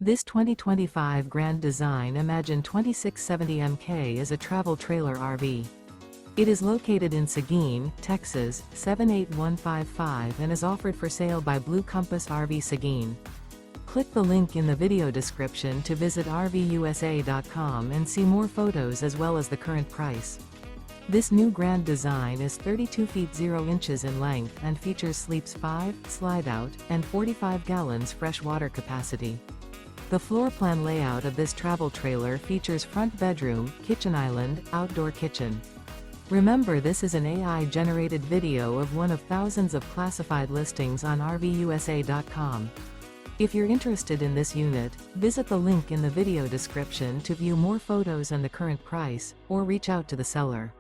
This 2025 Grand Design Imagine 2670 MK is a travel trailer RV. It is located in Seguin, Texas, 78155 and is offered for sale by Blue Compass RV Seguin. Click the link in the video description to visit RVUSA.com and see more photos as well as the current price. This new Grand Design is 32 feet 0 inches in length and features sleeps 5, Slideout, and 45 gallons fresh water capacity. The floor plan layout of this travel trailer features front bedroom, kitchen island, outdoor kitchen. Remember, this is an AI-generated video of one of thousands of classified listings on RVUSA.com. If you're interested in this unit, visit the link in the video description to view more photos and the current price, or reach out to the seller.